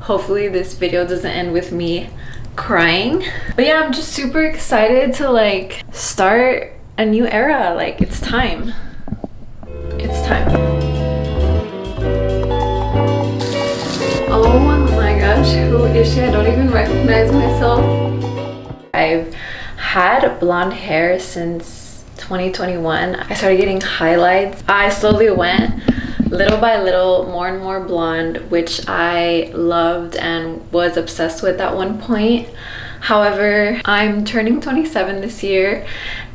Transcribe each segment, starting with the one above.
Hopefully this video doesn't end with me crying. But yeah, I'm just super excited to like start a new era. Like it's time. It's time. Oh my gosh, who is she? I don't even recognize myself. I've had blonde hair since 2021. I started getting highlights. I slowly went little by little, more and more blonde, which I loved and was obsessed with at one point. However, I'm turning 27 this year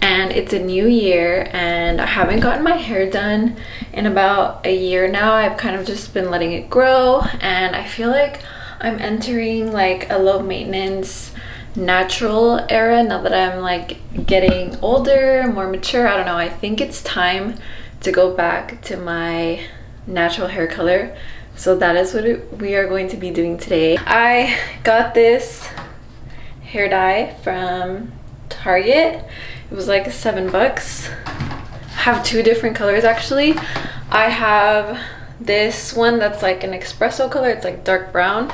and it's a new year and I haven't gotten my hair done in about a year now. I've kind of just been letting it grow and I feel like I'm entering like a low maintenance natural era now that I'm like getting older, more mature. I don't know, I think it's time to go back to my natural hair color. So that is what we are going to be doing today. I got this hair dye from Target. It was like $7. I have two different colors actually. I have this one that's like an espresso color, it's like dark brown.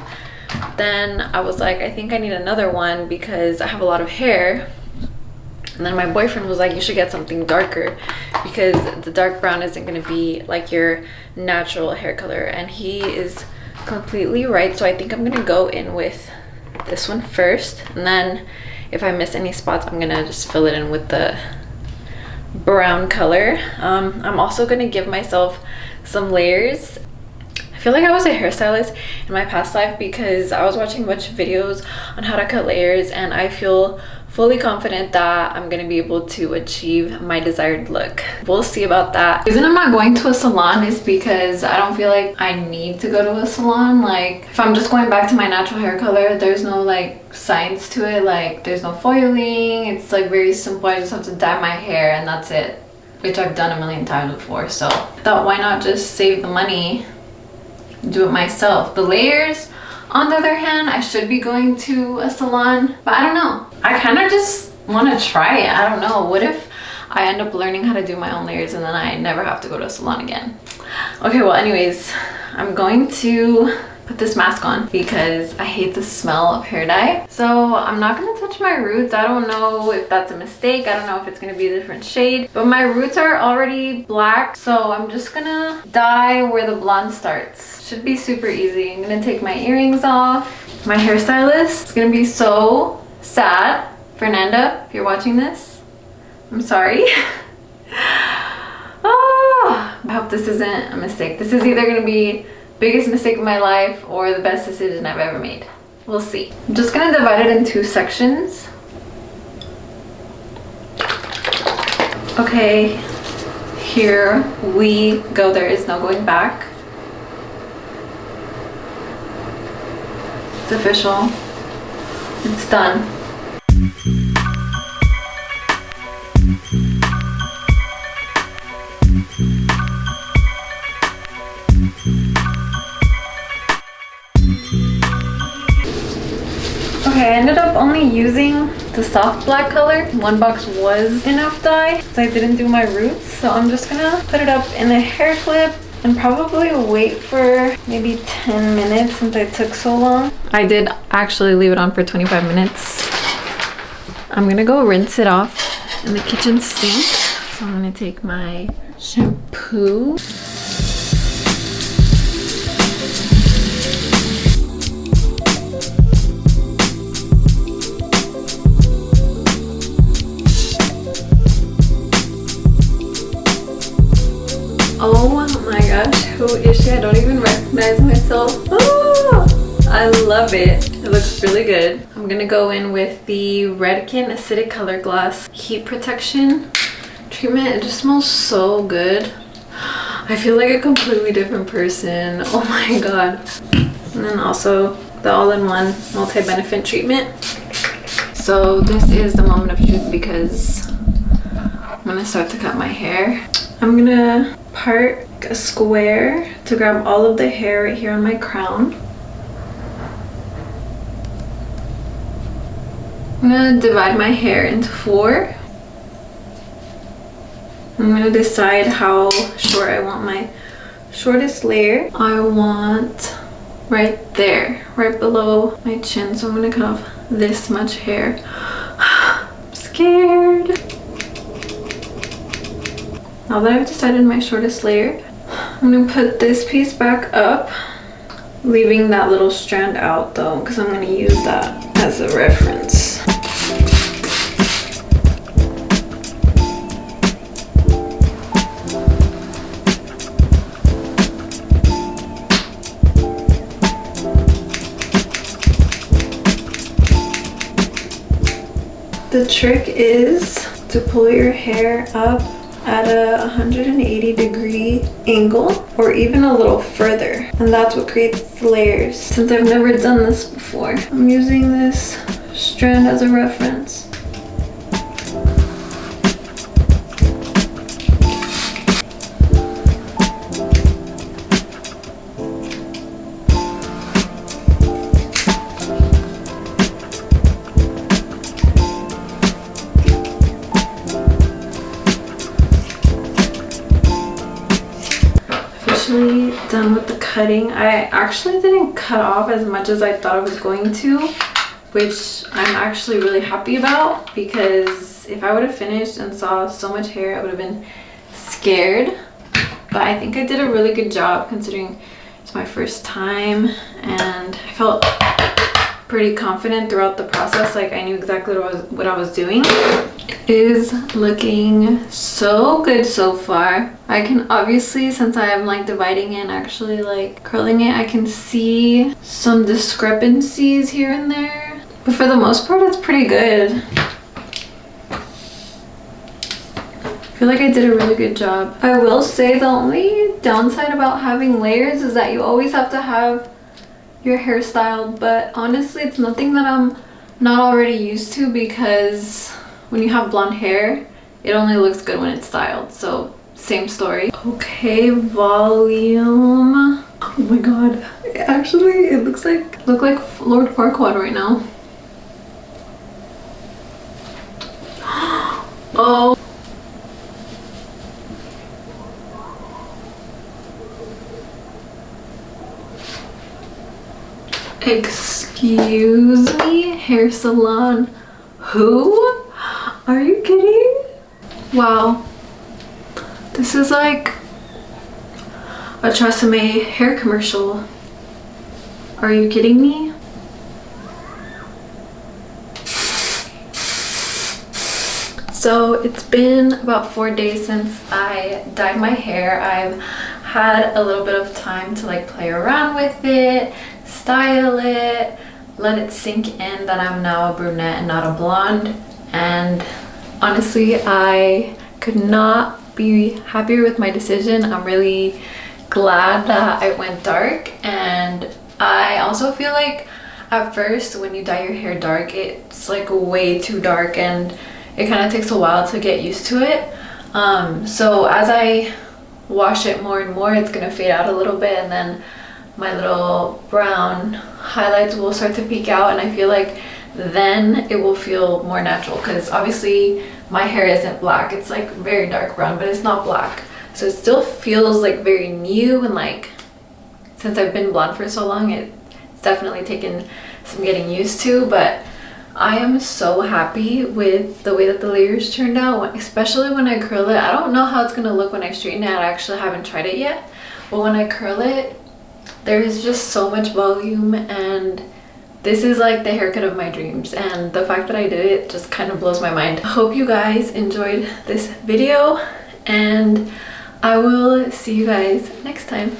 Then I was like, I think I need another one because I have a lot of hair. And then my boyfriend was like, you should get something darker because the dark brown isn't going to be like your natural hair color. And he is completely right. So I think I'm going to go in with this one first. And then if I miss any spots, I'm going to just fill it in with the brown color. I'm also going to give myself some layers. I feel like I was a hairstylist in my past life because I was watching a bunch of videos on how to cut layers and I feel fully confident that I'm gonna be able to achieve my desired look. We'll see about that. The reason I'm not going to a salon is because I don't feel like I need to go to a salon. Like if I'm just going back to my natural hair color, there's no like science to it. Like there's no foiling. It's like very simple. I just have to dye my hair and that's it, which I've done a million times before. So I thought, why not just save the money, do it myself. The layers, on the other hand, I should be going to a salon, but I don't know. I kind of just want to try it. I don't know. What if I end up learning how to do my own layers and then I never have to go to a salon again? Okay, well anyways, I'm going to put this mask on because I hate the smell of hair dye. So I'm not going to touch my roots. I don't know if that's a mistake. I don't know if it's going to be a different shade, but my roots are already black. So I'm just going to dye where the blonde starts. Should be super easy. I'm going to take my earrings off. My hairstylist is going to be so sad. Fernanda, if you're watching this, I'm sorry. Oh, I hope this isn't a mistake. This is either going to be biggest mistake of my life or the best decision I've ever made. We'll see. I'm just gonna divide it in two sections. Okay, here we go. There is no going back. It's official. It's done. Okay, I ended up only using the soft black color. One box was enough dye, so I didn't do my roots. So I'm just gonna put it up in a hair clip and probably wait for maybe 10 minutes since I took so long. I did actually leave it on for 25 minutes. I'm gonna go rinse it off in the kitchen sink. So I'm gonna take my shampoo. Oh my gosh, who is she? I don't even recognize myself. Oh, I love it. It looks really good. I'm gonna go in with the Redken Acidic Color Gloss Heat Protection treatment. It just smells so good. I feel like a completely different person. Oh my god. And then also the all-in-one multi-benefit treatment. So this is the moment of truth because I'm gonna start to cut my hair. I'm gonna part a square to grab all of the hair right here on my crown. I'm gonna divide my hair into 4. I'm gonna decide how short I want my shortest layer. I want right there, right below my chin. So I'm gonna cut off this much hair. I'm scared. Now that I've decided my shortest layer, I'm gonna put this piece back up, leaving that little strand out though, because I'm gonna use that as a reference. The trick is to pull your hair up at a 180-degree angle or even a little further, and that's what creates the layers. Since I've never done this before, I'm using this strand as a reference. Done with the cutting. I actually didn't cut off as much as I thought I was going to, which I'm actually really happy about, because if I would have finished and saw so much hair, I would have been scared. But I think I did a really good job considering it's my first time, and I felt pretty confident throughout the process. Like I knew exactly what I was doing. It is looking so good so far. I can obviously, since I am like dividing and actually like curling it, I can see some discrepancies here and there, but for the most part it's pretty good. I feel like I did a really good job. I will say the only downside about having layers is that you always have to have your hair styled, but honestly it's nothing that I'm not already used to, because when you have blonde hair it only looks good when it's styled. So same story. Okay, volume. Oh my god, actually it look like Lord Farquaad right now. Oh, excuse me, hair salon. Who? Are you kidding? Wow. This is like a Tresemme hair commercial. Are you kidding me? So it's been about 4 days since I dyed my hair. I've had a little bit of time to like play around with it, style it, let it sink in that I'm now a brunette and not a blonde. And honestly, I could not be happier with my decision. I'm really glad that I went dark, and I also feel like at first when you dye your hair dark, it's like way too dark and it kind of takes a while to get used to it. So as I wash it more and more, it's gonna fade out a little bit, and then my little brown highlights will start to peek out, and I feel like then it will feel more natural, because obviously my hair isn't black. It's like very dark brown, but it's not black, so it still feels like very new. And like since I've been blonde for so long, it's definitely taken some getting used to, but I am so happy with the way that the layers turned out, especially when I curl it. I don't know how it's gonna look when I straighten it. I actually haven't tried it yet, but when I curl it, there is just so much volume, and this is like the haircut of my dreams, and the fact that I did it just kind of blows my mind. I hope you guys enjoyed this video, and I will see you guys next time.